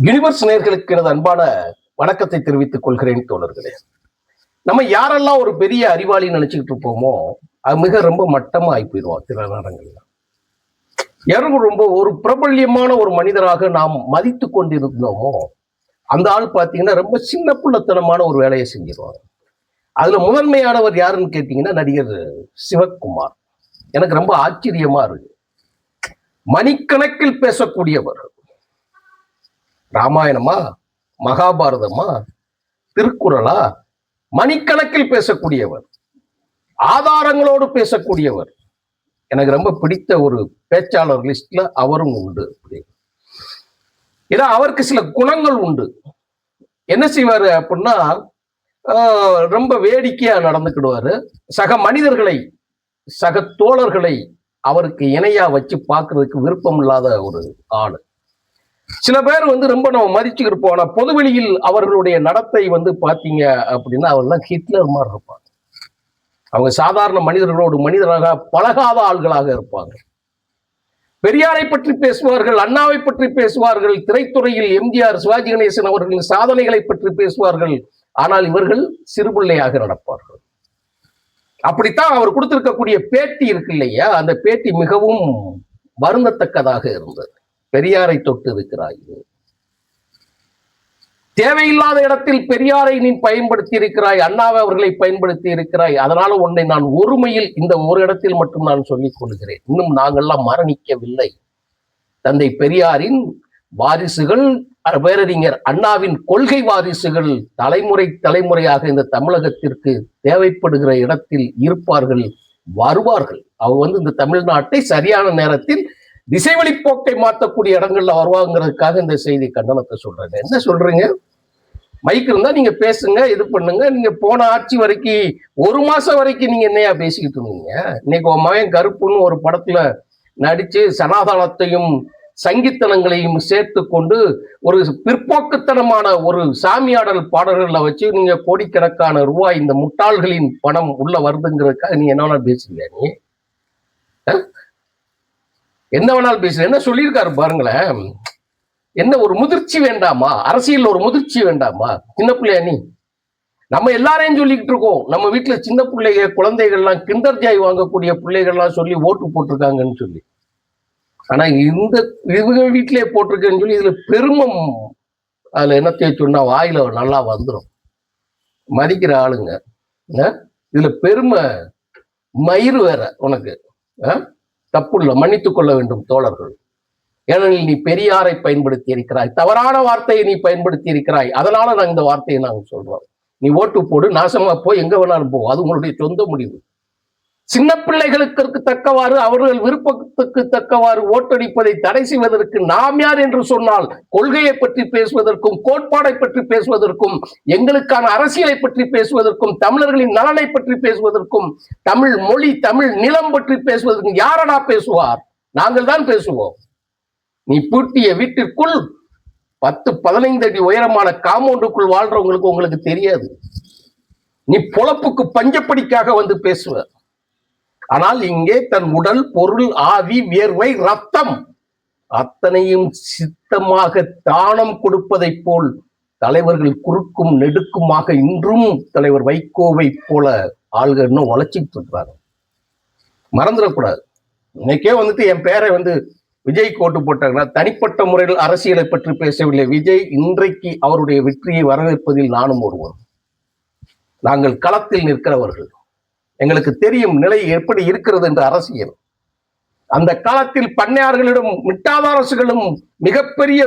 Universe நேயர்களுக்கு எனது அன்பான வணக்கத்தை தெரிவித்துக் கொள்கிறேன் தோழர்களே. நம்ம யாரெல்லாம் ஒரு பெரிய அறிவாளி நினைச்சுக்கிட்டு இருப்போமோ அது ரொம்ப மட்டமா ஆகி போயிடுவோம். சில நேரங்கள்ல யாரும் ரொம்ப ஒரு பிரபல்யமான ஒரு மனிதராக நாம் மதித்து கொண்டிருந்தோமோ அந்த ஆள் பார்த்தீங்கன்னா ரொம்ப சின்ன பிள்ளைத்தனமான ஒரு வேலையை செஞ்சிருவாங்க. அதுல முதன்மையானவர் யாருன்னு கேட்டீங்கன்னா நடிகர் சிவகுமார். எனக்கு ரொம்ப ஆச்சரியமா இருக்கு. மணிக்கணக்கில் பேசக்கூடியவர். ராமாயணமா, மகாபாரதமா, திருக்குறளா, மணிக்கணக்கில் பேசக்கூடியவர், ஆதாரங்களோடு பேசக்கூடியவர். எனக்கு ரொம்ப பிடித்த ஒரு பேச்சாளர் லிஸ்ட்ல அவரும் உண்டு. ஏன்னா அவருக்கு சில குணங்கள் உண்டு. என்ன செய்வாரு அப்படின்னா, ரொம்ப வேடிக்கையா நடந்துக்கிடுவாரு. சக மனிதர்களை, சக தோழர்களை அவருக்கு இணையா வச்சு பார்க்கறதுக்கு விருப்பம் இல்லாத ஒரு ஆளு. சில பேர் ரொம்ப நம்ம மதிச்சுக்கிருப்போம். ஆனா பொதுவெளியில் அவர்களுடைய நடத்தை பாத்தீங்க அப்படின்னா அவர்லாம் ஹிட்லர் மாதிரி இருப்பாங்க. அவங்க சாதாரண மனிதர்களோடு மனிதராக பழகாத ஆள்களாக இருப்பாங்க. பெரியாரை பற்றி பேசுவார்கள், அண்ணாவை பற்றி பேசுவார்கள், திரைத்துறையில் எம்ஜிஆர், சிவாஜி கணேசன் அவர்களின் சாதனைகளை பற்றி பேசுவார்கள். ஆனால் இவர்கள் சிறுபிள்ளையாக நடப்பார்கள். அப்படித்தான் அவர் கொடுத்திருக்கக்கூடிய பேட்டி இருக்கு இல்லையா, அந்த பேட்டி மிகவும் வருந்தத்தக்கதாக இருந்தது. பெரியாரை தொட்டு இருக்கிறாய், தேவையில்லாத இடத்தில் பெரியாரை நீ பயன்படுத்தி இருக்கிறாய், அண்ணாவை அவர்களை பயன்படுத்தி இருக்கிறாய். அதனால உன்னை நான் ஒருமையில் இந்த ஒரு இடத்தில் மட்டும் நான் சொல்லிக் கொள்கிறேன். இன்னும் நாங்கள்லாம் மரணிக்கவில்லை. தந்தை பெரியாரின் வாரிசுகள், பேரறிஞர் அண்ணாவின் கொள்கை வாரிசுகள் தலைமுறை தலைமுறையாக இந்த தமிழகத்திற்கு தேவைப்படுகிற இடத்தில் இருப்பார்கள், வருவார்கள். அவங்க இந்த தமிழ்நாட்டை சரியான நேரத்தில் திசைவழி போக்கை மாற்றக்கூடிய இடங்கள்ல வருவாங்கிறதுக்காக இந்த செய்தி கண்டனத்தை சொல்றேன். என்ன சொல்றீங்க? மைக் இருந்தா நீங்க பேசுங்க, இது பண்ணுங்க. நீங்க போன ஆட்சி வரைக்கும் ஒரு மாசம் வரைக்கும் நீங்க என்னையா பேசிக்கிட்டு இருந்தீங்க? இன்னைக்கு உன் மகன் கருப்புன்னு ஒரு படத்துல நடிச்சு சனாதனத்தையும் சங்கித்தனங்களையும் சேர்த்து கொண்டு ஒரு பிற்போக்குத்தனமான ஒரு சாமியாடல் பாடல்களை வச்சு நீங்க கோடிக்கணக்கான ரூபாய் இந்த முட்டாள்களின் பணம் உள்ள வருதுங்கிறதுக்காக நீங்க என்ன பேசுறீங்க? நீ என்ன வேணாலும் பேசுற. என்ன சொல்லியிருக்காரு பாருங்களேன். என்ன ஒரு முதிர்ச்சி வேண்டாமா? அரசியல் ஒரு முதிர்ச்சி வேண்டாமா? சின்ன பிள்ளையா நீ? நம்ம எல்லாரையும் சொல்லிக்கிட்டு இருக்கோம். நம்ம வீட்டுல சின்ன பிள்ளைங்க, குழந்தைகள்லாம் கிண்டர் ஜாய் வாங்கக்கூடிய பிள்ளைகள்லாம் சொல்லி ஓட்டு போட்டிருக்காங்கன்னு சொல்லி. ஆனா இவங்க வீட்டிலேயே போட்டிருக்கேன்னு சொல்லி இதுல பெருமம், அதுல என்னத்தைய சொன்னா வாயில நல்லா வந்துடும். மதிக்கிற ஆளுங்க இதுல பெருமை மயிறு வேற உனக்கு. தப்பு இல்லை, மன்னித்துக் கொள்ள வேண்டும் தோழர்கள். ஏனெனில் நீ பெரியாரை பயன்படுத்தி இருக்கிறாய், தவறான வார்த்தையை நீ பயன்படுத்தி இருக்கிறாய். அதனால நான் இந்த வார்த்தையை நாங்க சொல்றோம். நீ ஓட்டு போடு, நாசமா போய் எங்க வேணாலும் போ, அது உங்களுடைய சொந்த முடிவு. சின்ன பிள்ளைகளுக்கு தக்கவாறு, அவர்கள் விருப்பத்துக்கு தக்கவாறு ஓட்டடிப்பதை தடை செய்வதற்கு நாம் யார் என்று சொன்னால், கொள்கையை பற்றி பேசுவதற்கும், கோட்பாடை பற்றி பேசுவதற்கும், எங்களுக்கான அரசியலை பற்றி பேசுவதற்கும், தமிழர்களின் நலனை பற்றி பேசுவதற்கும், தமிழ் மொழி, தமிழ் நிலம் பற்றி பேசுவதற்கும் யாரடா பேசுவார்? நாங்கள் தான் பேசுவோம். நீ பூட்டிய வீட்டிற்குள் 10-15 அடி உயரமான காம்பவுண்டுக்குள் வாழ்றவங்களுக்கு உங்களுக்கு தெரியாது. நீ பொழப்புக்கு பஞ்சப்படிக்காக பேசுவ. ஆனால் இங்கே தன் உடல், பொருள், ஆவி, வியர்வை, ரத்தம் அத்தனையும் சித்தமாக தானம் கொடுப்பதை போல் தலைவர்கள் குறுக்கும் நெடுக்குமாக இன்றும் தலைவர் வைகோவை போல ஆள்கள் இன்னும் வளர்ச்சிட்டு இருக்கிறாங்க. மறந்துடக்கூடாது. இன்னைக்கே என் பேரை விஜய் கோட்டு போட்டாங்கன்னா, தனிப்பட்ட முறையில் அரசியலை பற்றி பேசவில்லை. விஜய் இன்றைக்கு அவருடைய வெற்றியை வரவேற்பதில் நானும் ஒருவன். நாங்கள் களத்தில் நிற்கிறவர்கள். எங்களுக்கு தெரியும் நிலை எப்படி இருக்கிறது என்ற அரசியல். அந்த காலத்தில் பண்ணையார்களிடம், மிட்டாதாரசுகளும், மிகப்பெரிய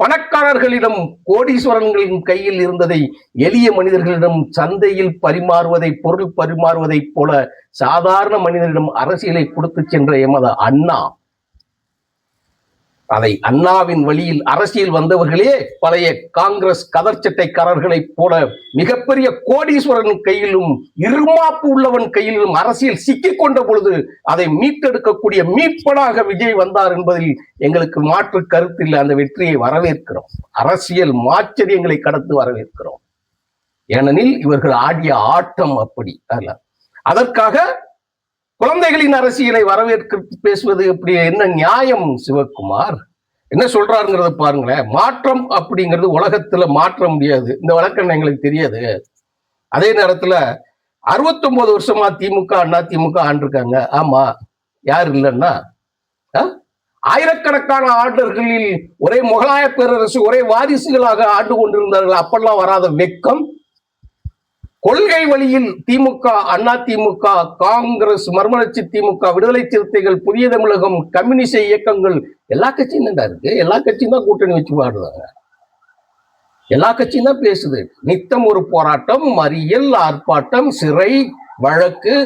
பணக்காரர்களிடம், கோடீஸ்வரன்களின் கையில் இருந்ததை எளிய மனிதர்களிடம் சந்தையில் பரிமாறுவதை, பொருள் பரிமாறுவதை போல சாதாரண மனிதரிடம் அரசியலை கொடுத்து சென்ற எமது அண்ணா, அதை அண்ணாவின் வழியில் அரசியல் வந்தவர்களே பழைய காங்கிரஸ் கதர்ச்சட்டைக்காரர்களை போல மிகப்பெரிய கோடீஸ்வரன் கையிலும் இருமாப்பு உள்ளவன் கையிலும் அரசியல் சிக்கிக் கொண்ட பொழுது அதை மீட்டெடுக்கக்கூடிய மீட்பனாக விஜய் வந்தார் என்பதில் எங்களுக்கு மாற்று கருத்தில் அந்த வெற்றியை வரவேற்கிறோம். அரசியல் மாச்சரியங்களை கடந்து வரவேற்கிறோம். ஏனெனில் இவர்கள் ஆடிய ஆட்டம் அப்படி அல்ல. அதற்காக குழந்தைகளின் அரசியலை வரவேற்க பேசுவது எப்படி? என்ன நியாயம் சிவகுமார்? என்ன சொல்றாருங்கிறத பாருங்களேன். மாற்றம் அப்படிங்கிறது உலகத்துல மாற்ற முடியாது. இந்த வழக்கம் எங்களுக்கு தெரியாது. அதே நேரத்துல 69 வருஷமா திமுக அண்ணா திமுக ஆண்டிருக்காங்க. ஆமா, யார் இல்லைன்னா ஆயிரக்கணக்கான ஆண்டர்களில் ஒரே முகலாய பேரரசு ஒரே வாரிசுகளாக ஆண்டு கொண்டிருந்தார்கள். அப்பெல்லாம் வராத வெக்கம். கொள்கை வழியில் திமுக அண்ணா திமுக காங்கிரஸ் மர்மலட்சி திமுக விடுதலை சிறுத்தைகள் புதிய தமிழகம் கம்யூனிச இயக்கங்கள் எல்லா கட்சியும் தான் இருக்கு. எல்லா கட்சியும் தான் கூட்டணி வச்சு பாடுறாங்க. எல்லா கட்சியும் தான் பேசுது. நித்தம் ஒரு போராட்டம், மறியல், ஆர்ப்பாட்டம், சிறை, வழக்கு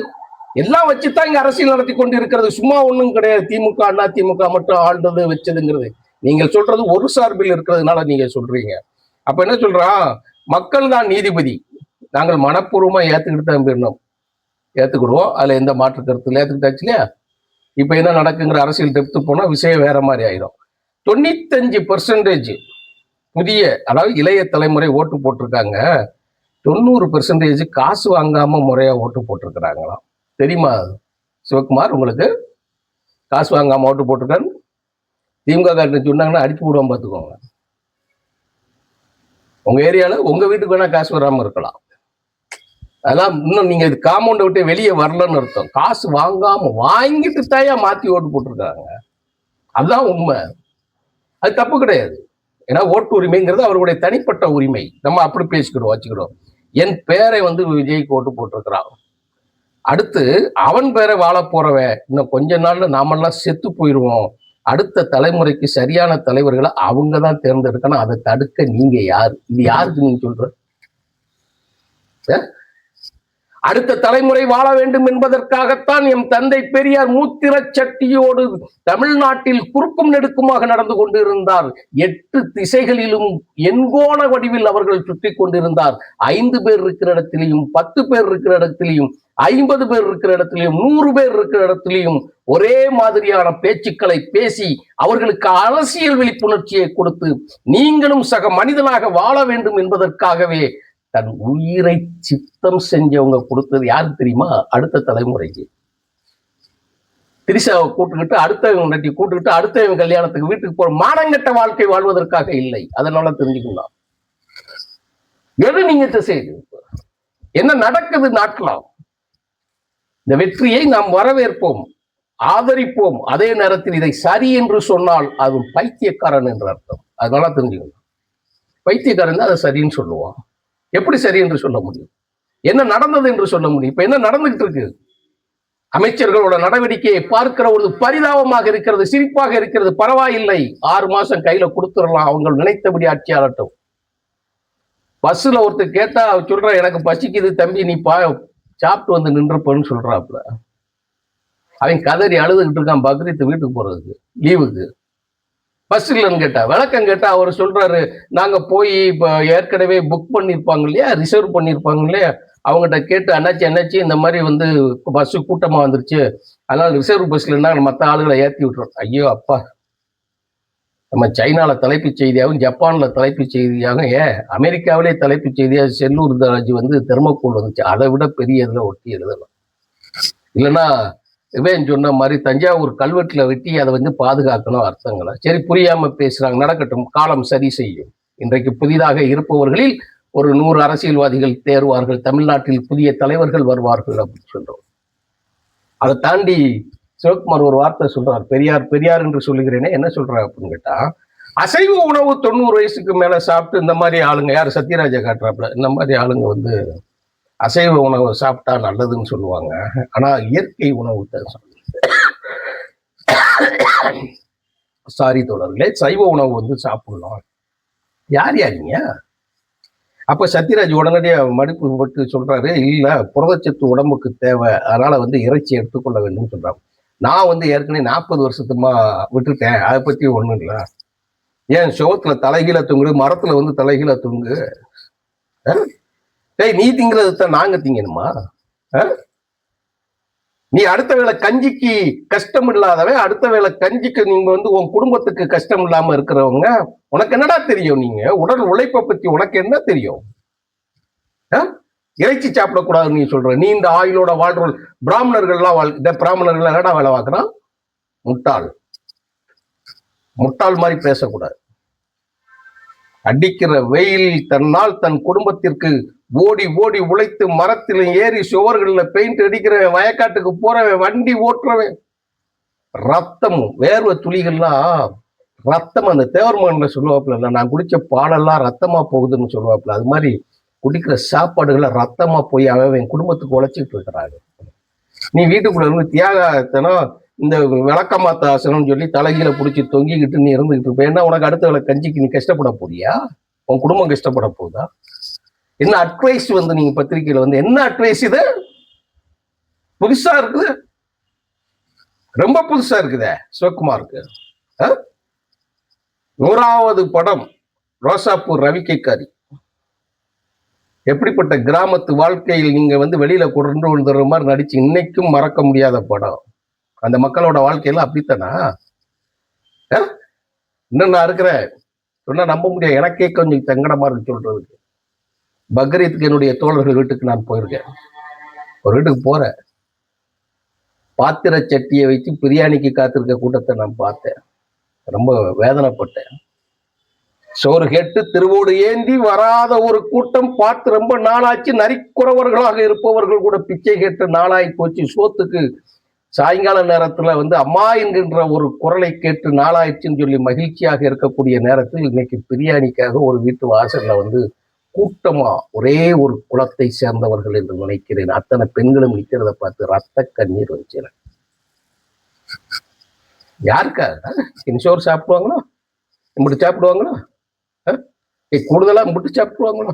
எல்லாம் வச்சுதான் இங்க அரசியல் நடத்தி கொண்டு இருக்கிறது. சும்மா ஒண்ணும் கிடையாது. திமுக அண்ணா திமுக மட்டும் ஆள்றது வச்சதுங்கிறது நீங்கள் சொல்றது ஒரு சார்பில் இருக்கிறதுனால நீங்க சொல்றீங்க. அப்ப என்ன சொல்றான், மக்கள் தான் நீதிபதி, நாங்கள் மனப்பூர்வமா ஏத்துக்கிட்டு தான் போயிடணும், ஏத்துக்கிடுவோம், அதுல எந்த மாற்று கருத்து ஏத்துக்கிட்டாச்சு இல்லையா. இப்ப என்ன நடக்குங்கிற அரசியல் டெப்த்து போனா விஷயம் வேற மாதிரி ஆயிடும். 95% புதிய, அதாவது இளைய தலைமுறை ஓட்டு போட்டிருக்காங்க. 90% காசு வாங்காம முறையா ஓட்டு போட்டிருக்கிறாங்களாம். தெரியுமா சிவகுமார் உங்களுக்கு? காசு வாங்காம ஓட்டு போட்டிருக்காரு. திமுக காரங்க சொன்னாங்கன்னா அடிச்சு விடுவோம் பார்த்துக்கோங்க. உங்க ஏரியால உங்க வீட்டுக்கு வேணா காசு வராம இருக்கலாம். அதெல்லாம் இன்னும் நீங்க காம்பவுண்டை விட்டு வெளியே வரலன்னு அர்த்தம். காசு வாங்காம வாங்கிட்டு தாயா மாத்தி ஓட்டு போட்டிருக்காங்க. அதுதான் உண்மை. அது தப்பு கிடையாது. ஏன்னா ஓட்டு உரிமைங்கிறது அவருடைய தனிப்பட்ட உரிமை. நம்ம அப்படி பேசிக்கிடுவோம், வச்சுக்கிடுவோம். என் பேரை விஜய்க்கு ஓட்டு போட்டிருக்கிறான். அடுத்து அவன் பேரை வாழ போறவன் இன்னும் கொஞ்ச நாள்ல நாமெல்லாம் செத்து போயிடுவோம். அடுத்த தலைமுறைக்கு சரியான தலைவர்களை அவங்க தான் தேர்ந்தெடுக்கணும். அதை தடுக்க நீங்க யாரு? இது யாருக்கு நீங்க சொல்ற? அடுத்த தலைமுறை வாழ வேண்டும் என்பதற்காகத்தான் எம் தந்தை பெரியார் மூத்திர சட்டியோடு தமிழ்நாட்டில் குறுக்கும் நெடுக்குமாக நடந்து கொண்டிருந்தார். 8 திசைகளிலும் எண்கோண வடிவில் அவர்கள் சுற்றி கொண்டிருந்தார். 5 பேர் இருக்கிற இடத்திலையும், 10 பேர் இருக்கிற இடத்திலையும், 50 பேர் இருக்கிற இடத்திலையும், 100 பேர் இருக்கிற இடத்திலையும் ஒரே மாதிரியான பேச்சுக்களை பேசி அவர்களுக்கு அரசியல் விழிப்புணர்ச்சியை கொடுத்து நீங்களும் சக மனிதனாக வாழ வேண்டும் என்பதற்காகவே தன் உயிரை சித்தம் செஞ்சவங்க கொடுத்தது யாருக்கு தெரியுமா? அடுத்த தலைமுறைக்கு. திரிசாவை கூட்டுக்கிட்டு அடுத்தவங்க நட்டி கூட்டுக்கிட்டு அடுத்தவங்க கல்யாணத்துக்கு வீட்டுக்கு போற மானங்கட்ட வாழ்க்கை வாழ்வதற்காக இல்லை. அதனால தெரிஞ்சுக்கலாம் எது நீங்க செய்து என்ன நடக்குது நாட்களாம். இந்த வெற்றியை நாம் வரவேற்போம், ஆதரிப்போம். அதே நேரத்தில் இதை சரி என்று சொன்னால் அது பைத்தியக்காரன் என்று அர்த்தம். அதனால தெரிஞ்சுக்கணும். பைத்தியக்காரன் தான் அதை சரின்னு சொல்லுவான். எப்படி சரி என்று சொல்ல முடியும்? என்ன நடந்தது என்று சொல்ல முடியும்? இப்ப என்ன நடந்துகிட்டு இருக்கு? அமைச்சர்களோட நடவடிக்கையை பார்க்கிற ஒரு பரிதாபமாக இருக்கிறது, சிரிப்பாக இருக்கிறது. பரவாயில்லை, 6 மாசம் கையில கொடுத்துடலாம், அவங்க நினைத்தபடி ஆட்சியாளட்டும். பஸ்ல ஒருத்தர் கேட்டா சொல்ற, எனக்கு பசிக்குது தம்பி, நீ சாப்பிட்டு நின்றுப்பன்னு சொல்றாப்புல. அவன் கதறி அழுதுகிட்டு இருக்கான் பக்ரீத் வீட்டுக்கு போறதுக்கு, லீவுக்கு. பஸ் இல்லைன்னு கேட்டா, விளக்கம் கேட்டா அவர் சொல்றாரு, நாங்க போய் இப்ப ஏற்கனவே புக் பண்ணிருப்பாங்க இல்லையா, ரிசர்வ் பண்ணிருப்பாங்க இல்லையா, அவங்ககிட்ட கேட்டு அண்ணாச்சி இந்த மாதிரி பஸ் கூட்டமா வந்துருச்சு, அதனால ரிசர்வ் பஸ்ல இருந்தா மற்ற ஆளுகளை ஏற்றி விட்டுறோம். ஐயோ அப்பா, நம்ம சைனால தலைப்புச் செய்தியாகவும் ஜப்பான்ல தலைப்புச் செய்தியாகவும் அமெரிக்காவிலே தலைப்புச் செய்தியாக செல்லூர் ராஜு தெர்மோகோல் வந்துச்சு, அதை விட பெரிய இதுல ஒட்டி எழுதலாம். இல்லைன்னா இவன் சொன்ன மாதிரி தஞ்சாவூர் கல்வெட்டுல வெட்டி அதை பாதுகாக்கணும் அர்த்தங்களை. சரி, புரியாம பேசுறாங்க, நடக்கட்டும், காலம் சரி செய்யும். இன்றைக்கு புதிதாக இருப்பவர்களில் ஒரு 100 அரசியல்வாதிகள் தேர்வார்கள், தமிழ்நாட்டில் புதிய தலைவர்கள் வருவார்கள் அப்படின்னு சொல்றோம். அதை தாண்டி சிவகுமார் ஒரு வார்த்தை சொல்றார், பெரியார் பெரியார் என்று சொல்லுகிறேனே, என்ன சொல்றாரு அப்படின்னு கேட்டா, அசைவ உணவு 90 வயசுக்கு மேல சாப்பிட்டு இந்த மாதிரி ஆளுங்க, யார் சத்யராஜா காட்டுறாப்புல, இந்த மாதிரி ஆளுங்க அசைவ உணவு சாப்பிட்டா நல்லதுன்னு சொல்லுவாங்க. ஆனா இயற்கை உணவு சாரி தோழர்களே, சைவ உணவு சாப்பிடலாம். யார் யாருங்க? அப்ப சத்யராஜ் உடனடியாக மடிப்பு பட்டு சொல்றாரு, இல்ல புரதச்சத்து உடம்புக்கு தேவை, அதனால இறைச்சி எடுத்துக்கொள்ள வேண்டும் சொல்றாங்க. நான் ஏற்கனவே 40 வருஷத்துமா விட்டுட்டேன், அதை பத்தி ஒண்ணும் இல்லை. ஏன் சுவத்துல தலைகீழ தொங்கு, மரத்துல தலைகீழ தொங்கு. நீ திங்கிறது தான் நாங்க திங்கணுமா? நீ அடுத்த வேளை கஞ்சிக்கு கஷ்டம் இல்லாதவன், அடுத்த வேளை கஞ்சிக்கு நீங்க உன் குடும்பத்துக்கு கஷ்டம் இல்லாம இருக்கிறவங்க, உனக்கு என்னடா தெரியும்? நீங்க உடல் உழைப்பை பத்தி உனக்கு என்ன தெரியும்? இறைச்சி சாப்பிடக்கூடாதுன்னு நீ சொல்ற. நீ இந்த ஆயுளோட வாழ்ற பிராமணர்கள்லாம் என்னடா வேலை பார்க்கறான்? முட்டாள் முட்டாள் மாதிரி பேசக்கூடாது. அடிக்கிற வெயில் தன்னால் தன் குடும்பத்திற்கு ஓடி ஓடி உழைத்து மரத்தில் ஏறி சுவர்கள்ல பெயிண்ட் அடிக்கிறவன், வயக்காட்டுக்கு போறவன், வண்டி ஓட்டுறவன், ரத்தமும் வேர்வை துளிகள்லாம் ரத்தம். அந்த தேவர்மகன்ல சொல்லுவாப்புல, நான் குடிச்ச பாலெல்லாம் ரத்தமா போகுதுன்னு சொல்லுவாப்புல. அது மாதிரி குடிக்கிற சாப்பாடுகளை ரத்தமா போய் அவன் குடும்பத்துக்கு உழைச்சிட்டு இருக்கிறாங்க. நீ வீட்டுக்குள்ள இருந்து தியாகத்தனம் இந்த விளக்கமாத்தாசனம் சொல்லி தலைகீழ பிடிச்சி தொங்கிக்கிட்டு நீ இருந்துகிட்டு இருப்ப. ஏன்னா உனக்கு அடுத்த வேலை கஞ்சிக்கு நீ கஷ்டப்பட போறியா? உன் குடும்பம் கஷ்டப்பட போகுதா? என்ன அட்வைஸ் நீங்க பத்திரிகையில என்ன அட்வைஸ் இது? புதுசா இருக்குது, ரொம்ப புதுசா இருக்குதே சிவகுமாருக்கு. 100வது படம் ரோசாப்பூர் ரவிக்கைக்காரி. எப்படிப்பட்ட கிராமத்து வாழ்க்கையில் நீங்க வெளியில கொண்டு வந்துடுற மாதிரி நடிச்சு இன்னைக்கும் மறக்க முடியாத படம். அந்த மக்களோட வாழ்க்கையெல்லாம் அப்படித்தானா? இன்னும் நான் இருக்கிறேன் சொன்னா நம்ப முடியாது. எனக்கே கொஞ்சம் சங்கடமா இருக்கு சொல்றதுக்கு. பக்ரீத்துக்கு என்னுடைய தோழர்கள் வீட்டுக்கு நான் போயிருக்கேன். ஒரு வீட்டுக்கு போறேன், பாத்திர சட்டியை வச்சு பிரியாணிக்கு காத்திருக்க கூட்டத்தை நான் பார்த்தேன். ரொம்ப வேதனைப்பட்டேன். சோறு கேட்டு திருவோடு ஏந்தி வராத ஒரு கூட்டம் பார்த்து ரொம்ப நாளாச்சு. நரிக்குறவர்களாக இருப்பவர்கள் கூட பிச்சை கேட்டு நாளாய் போச்சு. சோத்துக்கு சாயங்கால நேரத்துல அம்மா என்கின்ற ஒரு குரலை கேட்டு நாளாயிடுச்சுன்னு சொல்லி மகிழ்ச்சியாக இருக்கக்கூடிய நேரத்தில் இன்னைக்கு பிரியாணிக்காக ஒரு வீட்டு வாசல்ல கூட்டமா ஒரே ஒரு குலத்தை சேர்ந்தவர்கள் என்று நினைக்கிறேன். அத்தனை பெண்களும் நிற்கிறத பார்த்து ரத்த கண்ணீர் வச்சு. யாருக்காக சோறு சாப்பிடுவாங்களோ, இப்படி சாப்பிடுவாங்களோ, கூடுதலா முட்டு சாப்பிடுவாங்களோ?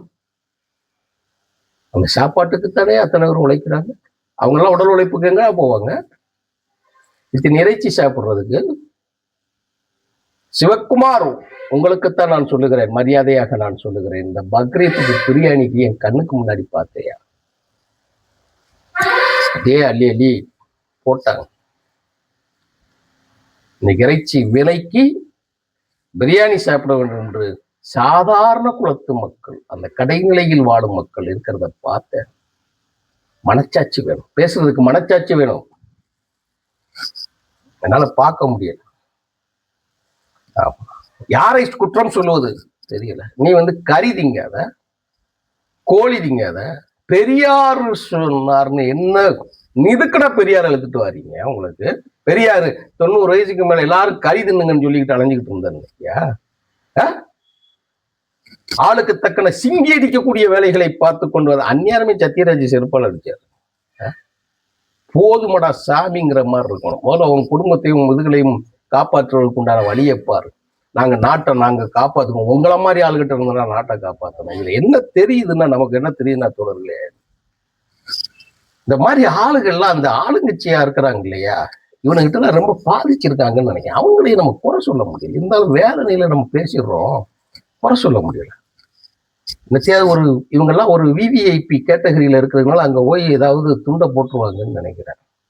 அந்த சாப்பாட்டுக்குத்தானே அத்தனை பேர் உழைக்கிறாங்க. அவங்கெல்லாம் உடல் உழைப்புக்கு எங்க போவாங்க? இத்தனை இறைச்சி சாப்பிடுறதுக்கு. சிவகுமார், உங்களுக்குத்தான் நான் சொல்லுகிறேன், மரியாதையாக நான் சொல்லுகிறேன், இந்த பக்ரீத்துக்கு பிரியாணிக்கு என் கண்ணுக்கு முன்னாடி பார்த்தையா? அதே அள்ளி அள்ளி போட்டாங்க. இன்னைக்கு இறைச்சி விலைக்கு பிரியாணி சாப்பிட வேண்டும் என்று சாதாரண குலத்து மக்கள், அந்த கடைநிலையில் வாழும் மக்கள் இருக்கிறத பார்த்தேன். மனச்சாட்சி வேணும், பேசுறதுக்கு மனச்சாட்சி வேணும். என்னால பார்க்க முடியல. யாரை குற்றம் சொல்லுவது தெரியல. நீ கறி திங்காத, கோழி திங்காத, பெரியார் சொன்னார்னு என்ன நிதுக்கடா பெரியார் எழுத்துட்டு வாரீங்க? உங்களுக்கு பெரியாரு 90 வயசுக்கு மேல எல்லாரும் கறி தின்னுங்கன்னு சொல்லிக்கிட்டு அலைஞ்சுக்கிட்டு இருந்தாரு. ஆளுக்கு தக்கன சிங்கி அடிக்கக்கூடிய வேலைகளை பார்த்து கொண்டு வந்த அந்நியாரமே சத்யராஜ் செருப்பால் அடிச்சாரு. போதுமடா சாமிங்கிற மாதிரி இருக்கணும். முதல்ல உங்க குடும்பத்தையும் முதுகளையும் காப்பாற்றுவதற்கு உண்டான வழியப்பாரு. நாட்டை நாங்க காப்பாற்றுவோம். உங்களை மாதிரி ஆளுகிட்ட இருந்தா நாட்டை காப்பாற்றணும். இதுல என்ன தெரியுதுன்னா, நமக்கு என்ன தெரியுதுன்னா தோழர்களே, இந்த மாதிரி ஆளுகள்லாம் அந்த ஆளுங்கட்சியா இருக்கிறாங்க இல்லையா, இவனுகிட்ட ரொம்ப பாதிச்சிருக்காங்கன்னு நினைக்கிறேன். அவங்களையும் நம்ம குறை சொல்ல முடியல. இருந்தாலும் வேதனையில நம்ம பேசிடுறோம், குறை சொல்ல முடியல. நிச்சயம் இவங்கெல்லாம் ஒரு விவிஐபி கேட்டகரியில இருக்கிறதுனால அங்க போய் ஏதாவது துண்டை போட்டுருவாங்கன்னு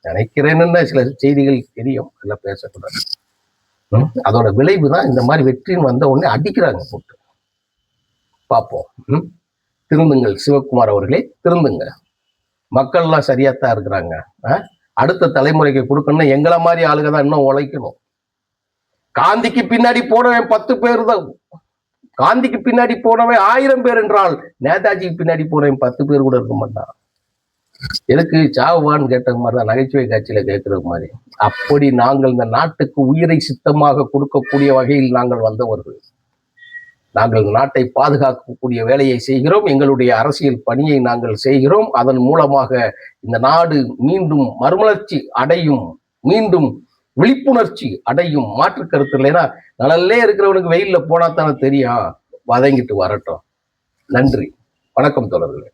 நினைக்கிறேன்னு சில செய்திகள் தெரியும், எல்லாம் பேசக்கூடாது. அதோட விளைவு தான் இந்த மாதிரி வெற்றின்னு வந்த உடனே அடிக்கிறாங்க போட்டு. பார்ப்போம். திருந்துங்கள் சிவகுமார் அவர்களே, திருந்துங்க. மக்கள்லாம் சரியாத்தான் இருக்கிறாங்க. அடுத்த தலைமுறைக்கு கொடுக்கணும்னா எங்களை மாதிரி ஆளுங்க தான் இன்னும் உழைக்கணும். காந்திக்கு பின்னாடி போனவன் 10 பேர் தான். காந்திக்கு பின்னாடி போனவன் 1000 பேர் என்றால், நேதாஜிக்கு பின்னாடி போனவன் 10 பேர் கூட இருக்க மாட்டான். எதுக்கு சாவுவான்னு கேட்டது மாதிரிதான், நகைச்சுவை காட்சியில கேட்கறது மாதிரி. அப்படி நாங்கள் இந்த நாட்டுக்கு உயிரை சித்தமாக கொடுக்கக்கூடிய வகையில் நாங்கள் வந்தவர்கள். நாங்கள் நாட்டை பாதுகாக்கக்கூடிய வேலையை செய்கிறோம். எங்களுடைய அரசியல் பணியை நாங்கள் செய்கிறோம். அதன் மூலமாக இந்த நாடு மீண்டும் மறுமலர்ச்சி அடையும், மீண்டும் விழிப்புணர்ச்சி அடையும். மாற்று கருத்து இல்லைன்னா, நலல்லே இருக்கிறவனுக்கு வெயில்ல போனா தானே தெரியும். வதங்கிட்டு வரட்டும். நன்றி, வணக்கம் தோழர்களே.